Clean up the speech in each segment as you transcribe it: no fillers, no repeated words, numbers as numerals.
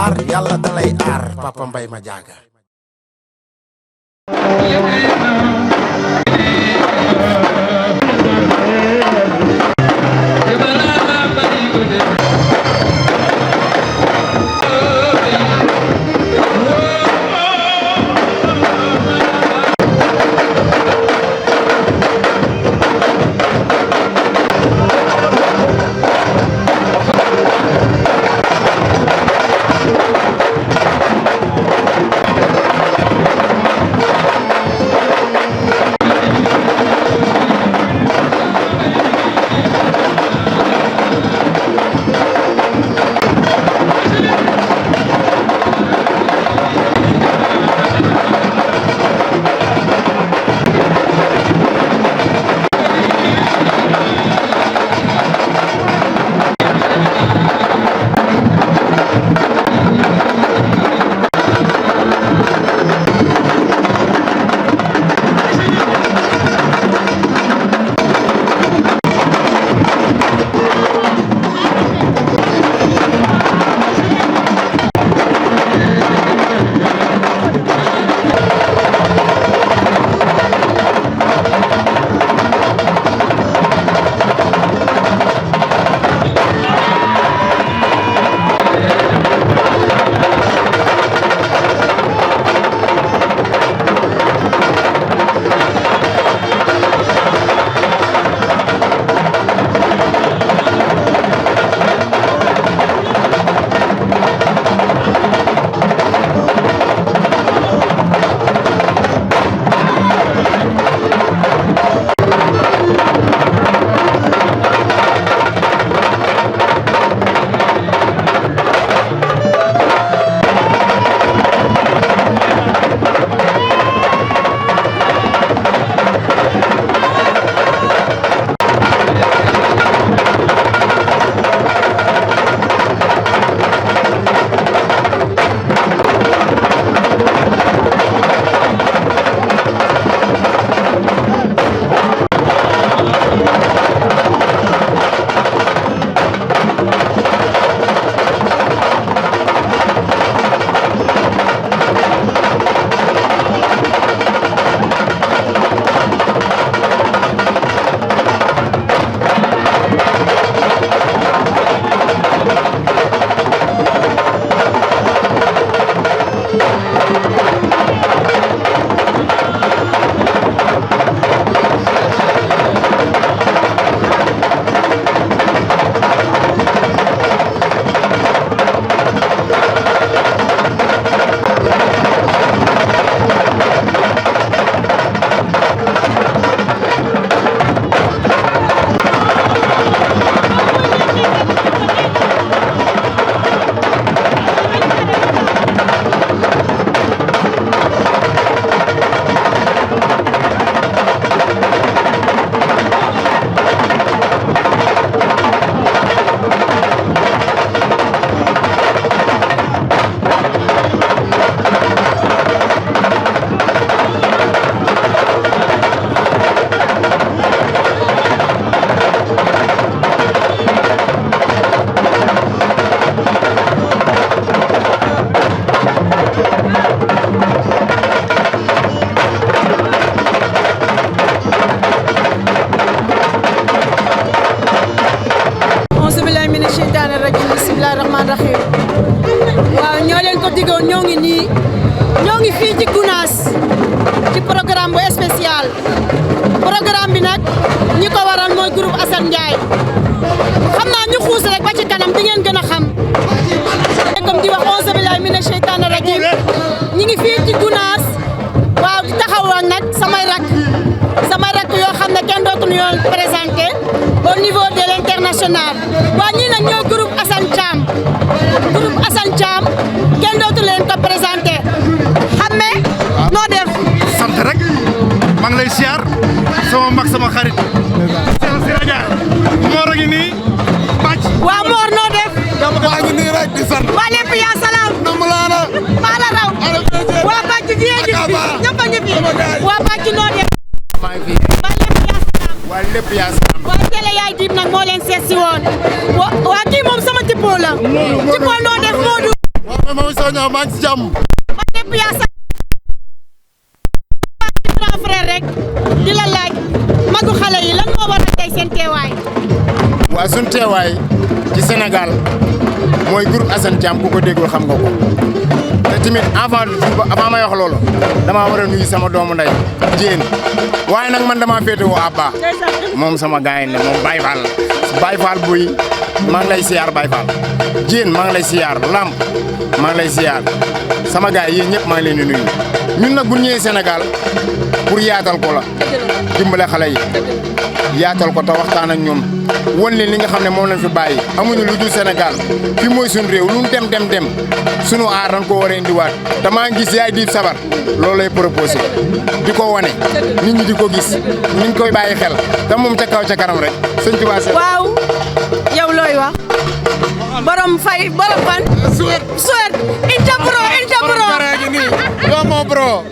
aar yàlla da lay aar papa mbay ma jaaga. waaw ñoo leen ko digoon ñoo ngi fii ci Gounass ci programme bu spécial programme bi nag ñi ko waral mooy groupe Assane Ndiaye xam naa ñu xuus rek ba ci kanam di ngeen gën a xam comme di wax auzu billahi mina sheytaani rajim ñi ngi fii ci Gounass waaw di taxawal nag samay rak yoo xam ne kenn dootuñu yoon présenté au niveau de l'international waaw ñii nag ñoo groupe Assane Thiam kenn dootu leen ko présenté xam ne noo def sant rek maa ngi lay siyaar sama mag sama xarit si rajo Mor a ngi nii bàcc waaw Mor noo def maa ngi nii rek di sant waa lépp yaa salaam namu laana maa la raw waa bàcc gi yéegi fi ñëpp a ngi fi waa bàcc noo def maa ngi fi waa lépp yaa salaam waa lépp yaa salaam waa télé Yayedib nag moo leen seet si woon naa maa ngi si jàmm. ba lépp yaa sa grand frère rek di la laaj magu xale yi lan moo waral tey seen teewaay. waa suñu teewaay ci Sénégal mooy groupe Assane Thiam ku ko déggul xam nga ko te tamit avant may wax loolu damaa war a nuyu sama doomu nday Diène waaye nag man damaa féetewoo Abba moom sama gaay ne moom Baye Fall buy maa ngi lay siyaar Baye Fall Diène maa ngi lay siyaar Lamp maa ngi lay siyaar sama gaay yéen ñëpp maa ngi leen di nuyu ñun nag bu ñëwee Sénégal pour yaatal ko la dimbale xale yi yaatal ko te waxtaan ak ñoom won leen li nga xam ne moom lañ fi bàyyi amuñu lu dul Sénégal fi mooy suñu réew lu mu dem sunu aar dañ ko war a indiwaat te maa ngi gis Yayedib sabar loolu lay proposé di ko wane nit ñi di ko gis ni ñu koy bàyyi xel te moom ca kaw ca kanam rek sëñ Tuubaa waaw yow looy wax borom fan suwet inta bro yow moo bro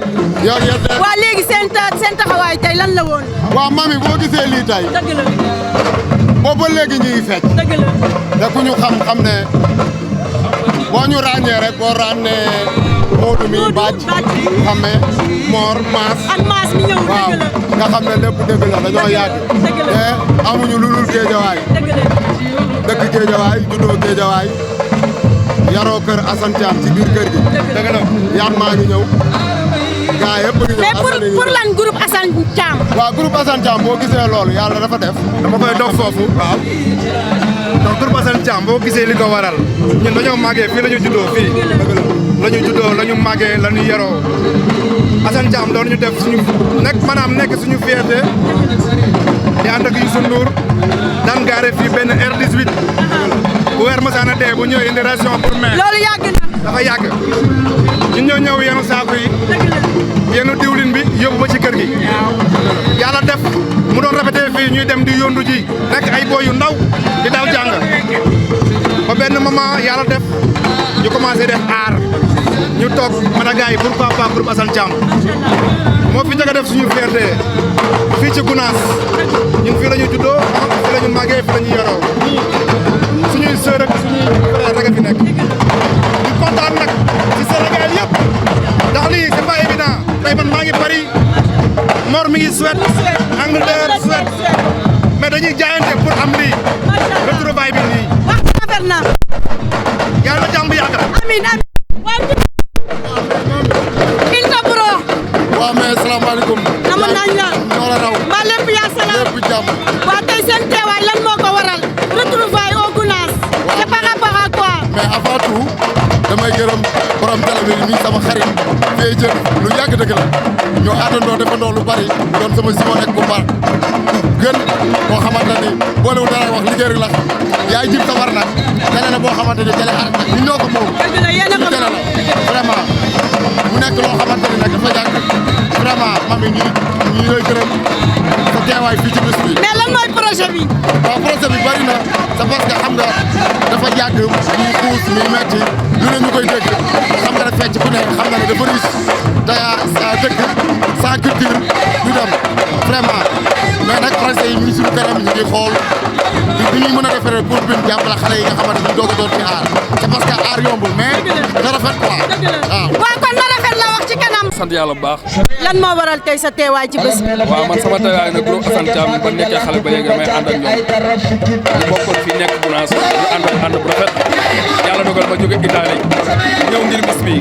yow waa léegi seen taxawaay tey lan la woon. waaw mami boo gisee lii tey dëgg la booba léegi ñu ngi fecc dëgg la te ku ñu xam ne boo ñu ràññee rek boo ràññee Modou mi bàcc xame Mor Maas ak Maas mi ñëw waaw nga xam ne lépp dëgg la dañoo yàgg te amuñu lu dul géejawaay dëkk géejawaay juddoo géejawaay yaroo kër Assane Thiam ci biir kër gi dëgg la yaat maa ngi ñëw gaa yëpp ngi ñëw mais pour lan groupe Assane Thiam. waaw groupe Assane Thiam boo gisee loolu yàlla dafa def dama koy dox foofu waaw donc groupe Assane Thiam boo gisee li ko waral ñun dañoo màggee fii la ñu juddoo fii la ñu juddoo la ñu màggee la ñu yaroo Assane Thiam doon ñu def suñu nekk suñu fierté di ànd ak Youssou Ndour daan gaare fii benn R18 bu weer masaana dee bu ñëwee indi ration pour mai loolu yàgg na dafa yàgg ñun ñoo ñëw yenu saako yi yenu diwlin bi yóbbu ba ci kër gi yàlla def mu doon répété fii ñuy dem di yóndu ji nekk ay boy yu ndaw di daw jàng ba benn moment yàlla def ñu commencé def aar ñu toog mën a gars yi pourquoi pas groupe Assane Thiam moo fi njëkk a def suñu fierté fii ci Gounass ñun fii la ñu juddoo fii la ñu màggee fii la ñu yoroo suñuy sœur ak suñuy frère rek a fi nekk ñu kontaan nag ci Sénégal yëpp ndax lii c'est pas évident tey man maa ngi Paris Mor mi ngi Suède Angleterre Suède mais dañuy jaayante pour am lii retrouvaille bi nii wax rafet na yàlla na jàmm yàgg amiin Inta bro waaw mais salaamaaleykum amoon nañ la ñoo la raw ba lépp yaa salaam lépp jàmm waa tey seen teewaay lan moo ko waral retrouvaille au Gounass c'est par rapport à quoi mais avant tout damay gërëm borom télé bi nii sama xarit fee jën lu yàgg dëgg la ñoo àndandoo defandoo lu bari doon sama simo nekk bu baax gën boo xamante ni boolewul dara wax liggéey rek la xam Yayedib sabar nag télé la boo xamante ni télé art ñun ñoo ko moom yéen a ko télé la vraiment mu nekk loo xamante ni nag dafa yàgg vraiment mami ñi lay gërëm sa teewaay fii ci bés bi mais lan mooy projet bi waaw projet bi bari na c'est parce que xam nga dafa yàgg muy xuus muy metti lu ne ñu koy dégg xam nga ne fecc ku ne xam nga ne dafa riche te dëkk sans culture du dem vraiment mais nag projet yi ñu ngi suñu kanam ñu ngi xool bi ñuy mën a defaree pour bin jàppale xale yi nga xamante ni doog a doon ci aar c'est parce que aar yombul mais na rafet quoi waaw waaw kon na rafet la wax ci kanam sant yàlla bu baax lan moo waral tey sa teewaay ci bés bi waaw man sama teewaay nag groupe Assane Thiam ba nekkee xale ba léegi damay ànd ak ñoom ñu bokkoon fii nekk Gounass ñu ànd bu rafet yàlla dogal ma jóge Italie ñëw ngir bis bi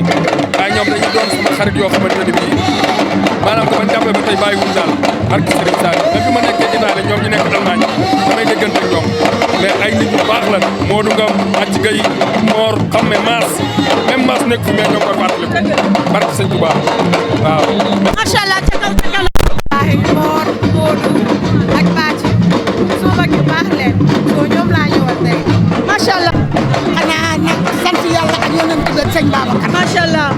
waaye ñoom dañu doon sama xarit yoo xamante ne bii maanaam dama jàppee ba tey bàyyiwuñ daal barke Serigne Sall même bi ma nekkee Italie ñoom ñu nekk Allemagne damay déggante ak ñoom mais ay nit ñu baax la Modou Ngom Acc Gueye Mor xam ne Maas même Maas nekk fi mais ñoo koy fàttaliku barke Sëñ Touba waaw macha allah ca kaw ca kanam waaye Mor Modou ak Bàcc soo mag yu baax leen soo ñoom laa ñëwal tey macha allah xanaa nag sant yàlla ak yonent bi sëñ Babacar macha allah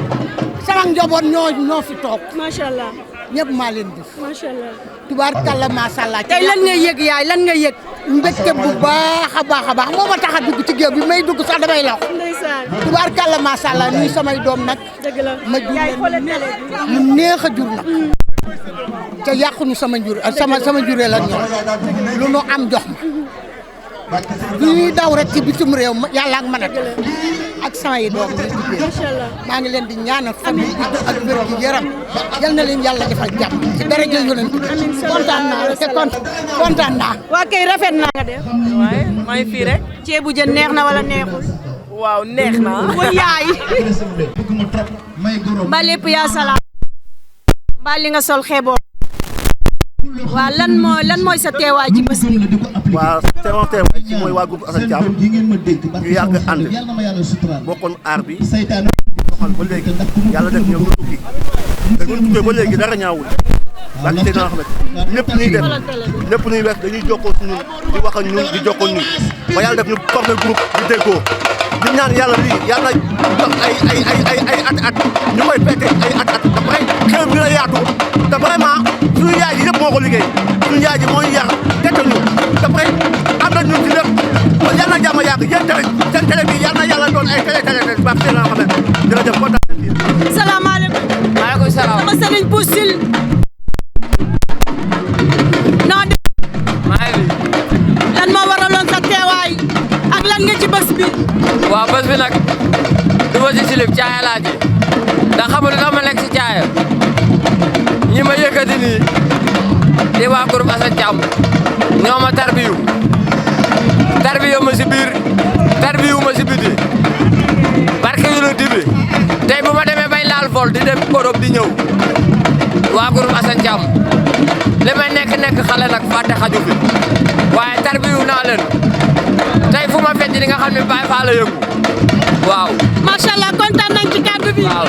sama njaboot ñoo fi toog macha allah ñëpp maa leen def macha allah tubaarkàlla macha allah tey lan nga yëg yaay lan nga yëg mbégte bu baax a baax moo ma tax a dugg ci géew bi may dugg sax damay lax ndeysaan tubaarkàlla macha allah nii samay doom nag dëgg la ma jur yaay xoolal leen télé bi lu neex a jur nag te yàquñu sama njur sama juree la ñoom lu nu am jox ma du ñuy daw rek ci bitum réew yàlla ak man ak sama yi doom maa ngi leen di ñaanal fan yi ak wér gi yaram yal na leen yàlla defal jàmm ci daraja yonent bi kontaan naa te kontaan naa. waa kay rafet naa nga def. waaye maa ngi fii rek. ceebu jën neex na wala neexul. waaw neex na. wa yaay. ba lépp yaa salaam. ba li nga sol xeeboo. waaw lan mooy sa teewaay ci bés bi. waaw teewaay ci mooy waa groupe Assane Thiam ñu yàgg ànd bokkoon aar bi doxal ba léegi yàlla def ñoom ñu tukki te ñu tukkee ba léegi dara ñaawul parce que naa xam ne lépp ñuy def lépp ñuy wees dañuy jokkoo ci ñun di wax ak ñun di jokkoo ñun ba yàlla def ñu formé groupe di déggoo di ñaan yàlla lii yàlla jox ay at ñu koy fekk ay at dafay xew bi la yaatu te vraiment suñu yaay ji yëpp moo ko liggéey suñu yaay ji moo ñu yar tettal ñu dafay ànd ak ñun ci lépp kon yàlla na jàmm yàgg yéen télé seen télé bi yàlla na yàlla doon ay télé baax seen naa xam ne jërëjëf kontaan nañ ci. salaamaaleykum. maaleykum salaam. sama sëriñ Poussil. non de. maa ngi lan moo waraloon sa teewaay ak lan nga ci bés bi. waaw bés bi nag du ma ci silib caaya laa ci ndax xam nga dama nekk si caaya ñi ma yëkkati nii di waa groupe Assane Thiam ñoo ma tarbiyu ma si biir tarbiyu ma si biti barke yu dibi tey bu ma demee bay laal vol di dem Europe di ñëw waa groupe Assane Thiam li may nekk xale nag fàtte xaju fi waaye tarbiyu naa leen tey fu ma fecc di nga xam ne Baye Fall la yëngu waaw. macha allah kontaan nañ ci kàddu bi. waaw.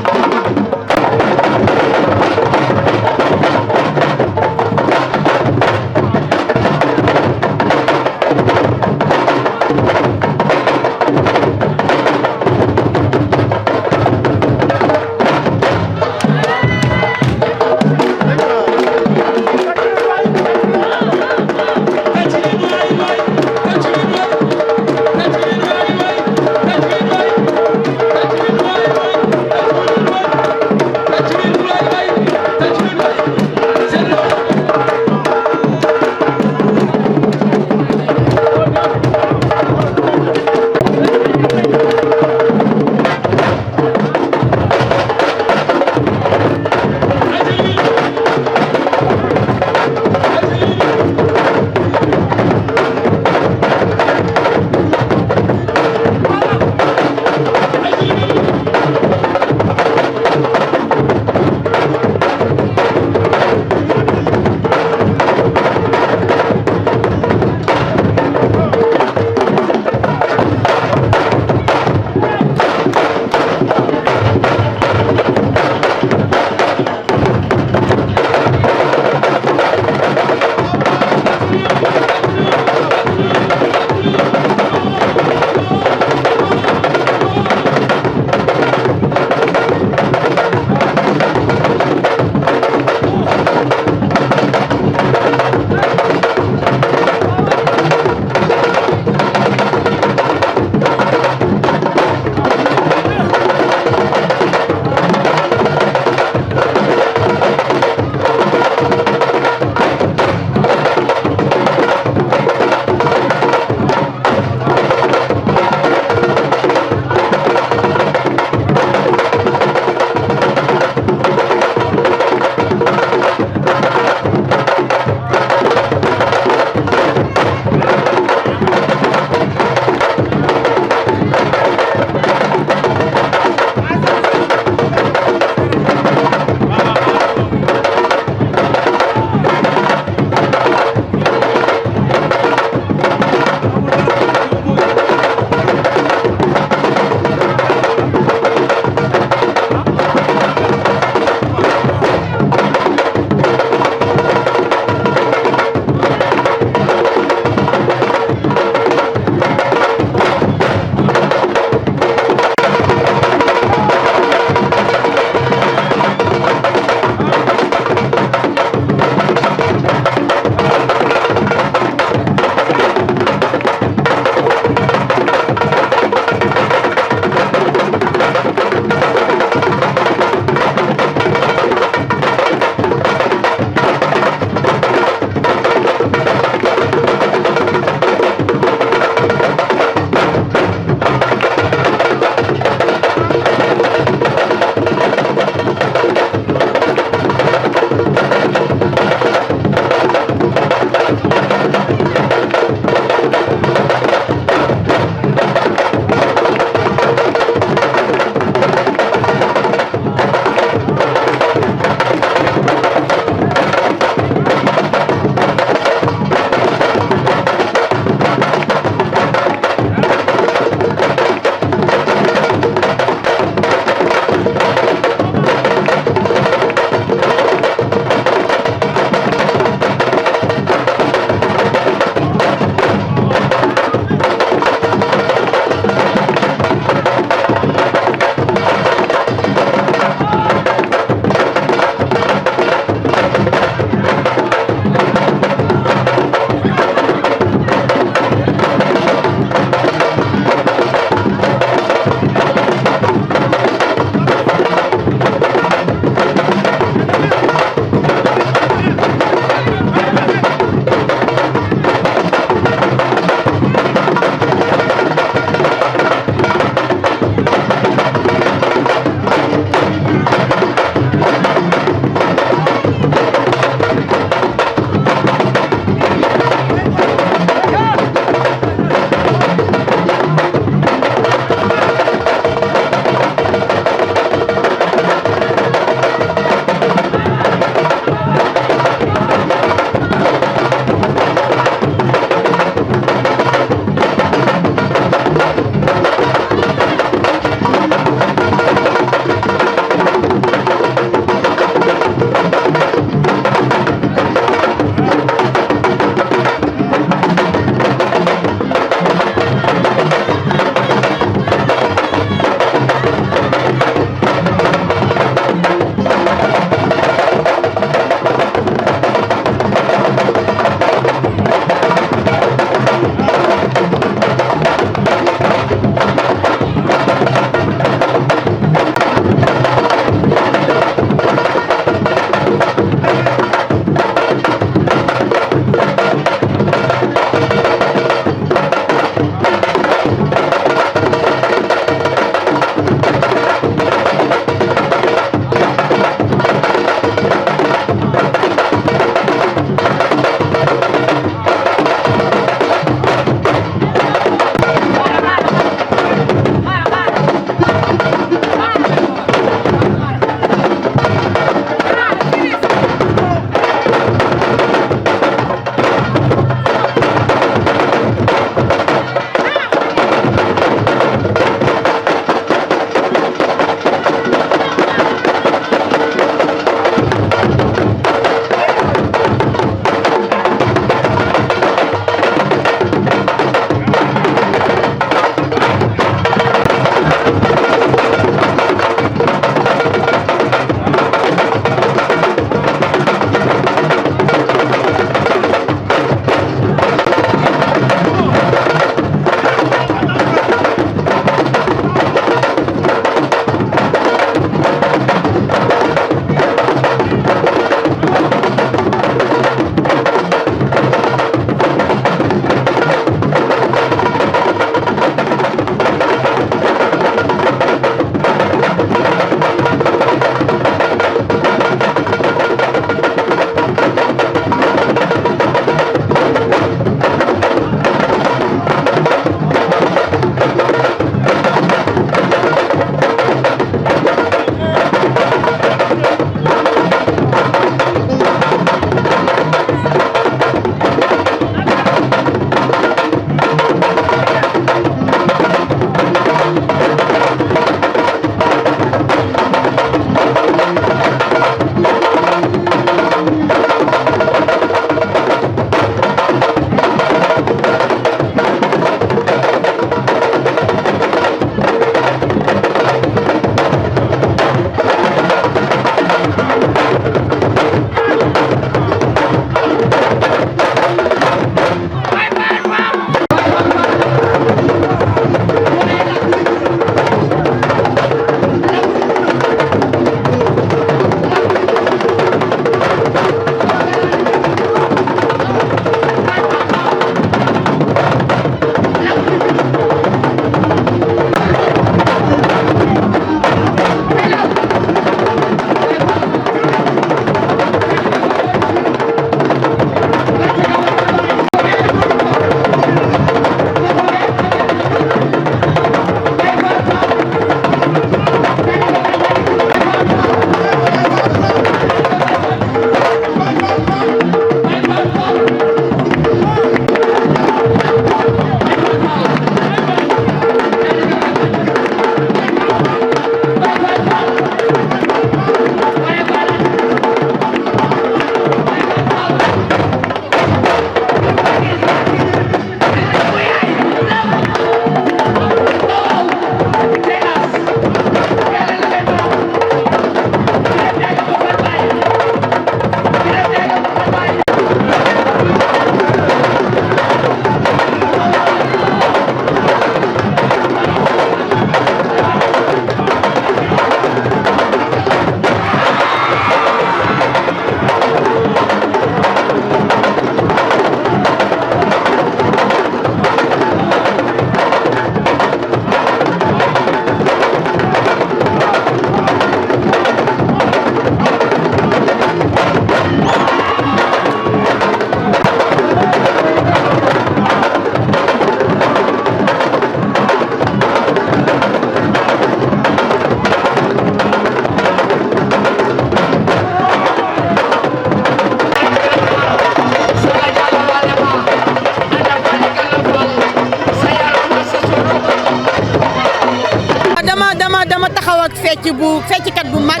fecckat bu mag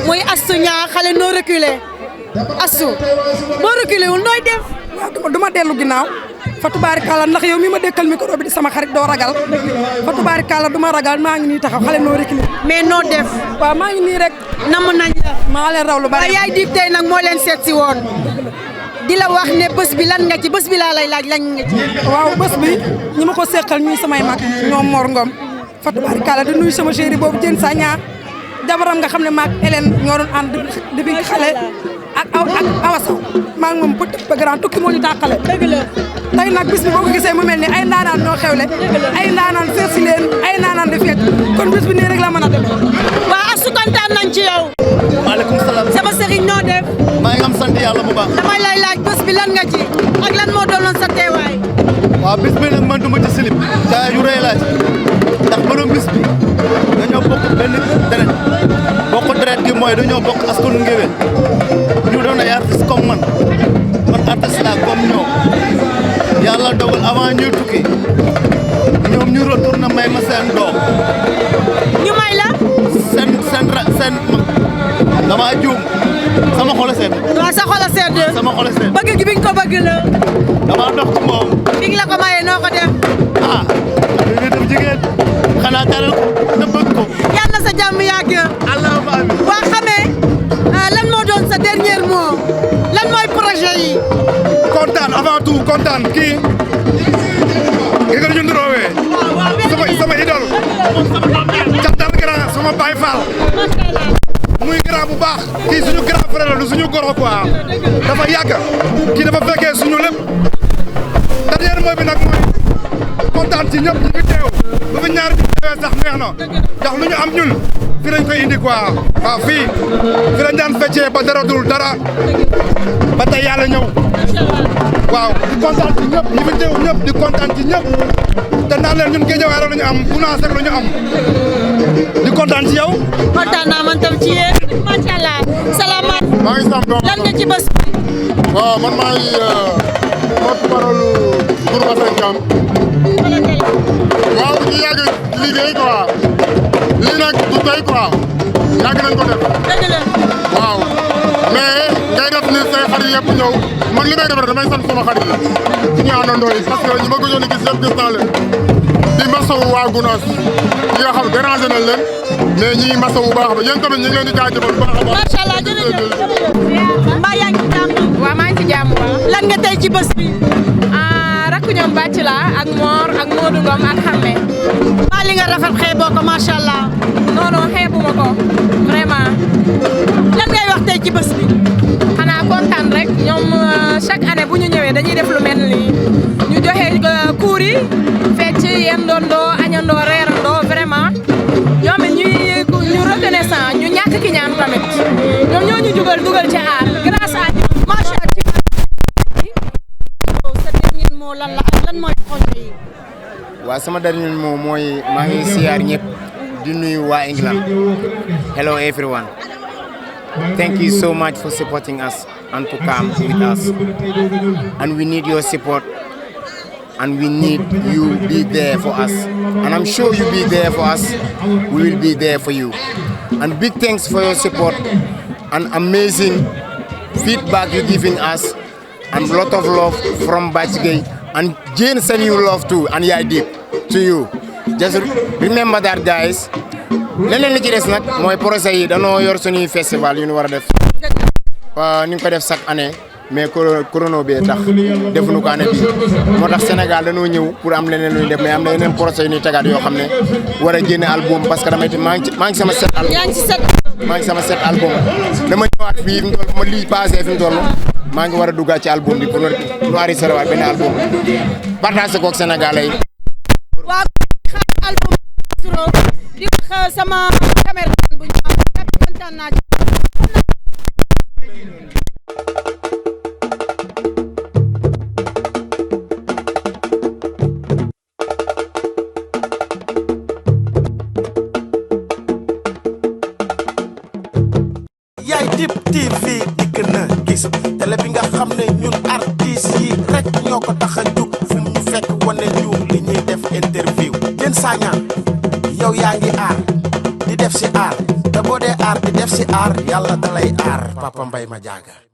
muy Astou Niang xale noo reculé Astou boo reculé wul nooy def. waaw duma dellu ginnaaw fa tubaarikàlla ndax yow mi ma dekkal micro bi di sama xarit doo ragal fa tubaarikàlla duma ragal maa ngi nii taxaw xale noo reculé. mais noo def. waaw maa ngi nii rek. namm nañ la. maa leen raw lu bari. Yayedib tey nag moo leen seet si woon di la wax ne bés bi lan nga ci bés bi laa lay laaj lan nga ci. waaw bés bi ñi ma ko seqal ñuy samay mag ñoom Mor Ngom fa tubaarikàlla di nuyu sama chéri boobu jën sa ñaar jabaram nga xam ne maag Hélène ñoo doon ànd depuis xale ak Awa Sow maa ngi moom petit ba grand tukki moo ñu tàqale. dëgg la tey nag bis bi boo ko gisee mu mel ni ay ndaanaan ñoo xewle ay ndaanaan seet si leen ay ndaanaan di fekk kon bis bi nii rek la mën a demee. waa Astou kontaan nañ ci yow. maaleykum salaam. sama sëriñ noo def. maa ngi am sant yàlla bu baax. damay lay laaj bés bi lan nga ci ak lan moo doonoon sa teewaay. waaw bis bi nag man du ma ci silib daa yu rëy laa ci ndax borom bis bi dañoo bokk benn deret bokk deret gi mooy dañoo bokk askanu ngéwél ñu doon ay artiste comme man artiste laa comme ñoom yàlla dogal avant ñuy tukki ñoom ñu retourné may ma seen doom. ñu may la. seen mag dama juum sama xol a sedd. waaw sa xol a sedd. sama xol a sedd. bëgg gi bi nga ko bëgg la. dama dox ci moom. bi nga la ko mayee noo ko def. ah dañuy def jigéen xanaa dalal ko te bëgg ko. yàlla na sa jàmm yàgg. allahumma amiin. waa xamee lan moo doon sa dernier mot lan mooy projet yi. kontaan avant tout kontaan kii nga ñu nduroowee sama idole jantal grand sama baay Fall muy grand bu baax kii suñu grand frère la du suñu goro quoi dafa yàgg kii dafa fekkee suñu lépp dernier mot bi nag mooy kontaan ci ñëpp ñi fi teew bu fi ñaar bi teewee sax neex na ndax lu ñu am ñun fi lañ koy indi quoi waaw fii fi lañ daan feccee ba dara dul dara ba tey yàlla ñëw waaw di kontaan ci ñëpp ñi fi teew ñëpp di kontaan ci ñëpp te naan leen ñun Guédiawaye la ñu am Gounass rek la ñu am di kontaan ci yow. kontaan naa man tam ci yéen macha allah salaamaaleykum. maa ngi sant doom lan nga ci bés bi. waaw man maa ngi porte-parole groupe Assane Thiam. waaw ñu yàgg liggéey quoi lii nag du tey quoi yàgg nañ ko def. dëgg la. waaw mais ngay def ni say xarit yëpp ñëw man li may def rek damay sant sama xarit yi suñu àndandoo yi parce que ñi ma gëjoon a gis yëpp gis naa leen di masawu waa Gounass ñi nga xam dérangé nañ leen mais ñi masawu baax ba yéen tamit ñu ngi leen di jaajëfal bu baax a baax. macha allah jërëjëf. mbaa yaa ngi ci jàmm. waaw maa ngi ci jàmm waaw. lan nga tey ci bés bi. rakku ñoom bàcc la ak Mor ak Modou Ngom ak Xamme. mbaa li nga rafet xeeboo ko macha allah. non non xeebuma ko vraiment. lan ngay wax tey ci bés bi. xanaa kontaan rek ñoom chaque année bu ñu ñëwee dañuy def lu mel nii ñu joxe ndogandoo añandoo reerandoo vraiment ñoom it ñu reconnaissant ñu ñàkk ki ñaan tamit ñoom ñoo ñu dugal ci aar grâce à ñoom macha Allah. sa dernier mot lan la ak lan mooy projet yi. waaw sama dernier mot mooy maa ngi siyaar ñëpp di nuyu waa England. Hello everyone. Thank you so much for supporting us and to come with us. And we need your support. And we need you be there for us. And I'm sure you be there for us. We will be there for you. And big thanks for your support and amazing feedback you're giving us. And a lot of love from Bachgay. And Jane send you love too. And Yayedib to you. Just remember that, guys. leneen li ci des nag mooy projet yi danoo yor suñuy festival yu ñu war a def ni ñu ko def chaque année mais corona bee tax defuñu ko année bi moo tax Sénégal dañoo ñëw pour am leneen lu ñu def mais am na yeneen projet yu ñuy tegaat yoo xam ne war a génne album parce que damay maa ngi sama set album maa ngi sama set album dama ñëwaat fii fi mu toll ma lii passé fi mu toll maa ngi war a duggaat ci album bi pour nu enregistré waat benn album partagé koog Sénégalais yi. waaw album di wax sama caméraman bu ñu am kontaan naa ci. Yayedib TV dikk na gis télé bi nga xam ne ñun artistes yi rek ñoo ko tax a jug fu mu fekk wane ñu li ñuy def interview Diène Sagna yow yaa ngi aar di def si aar te boo dee aar di def si aar yàlla dalay aar Papa Mbaye ma jaaga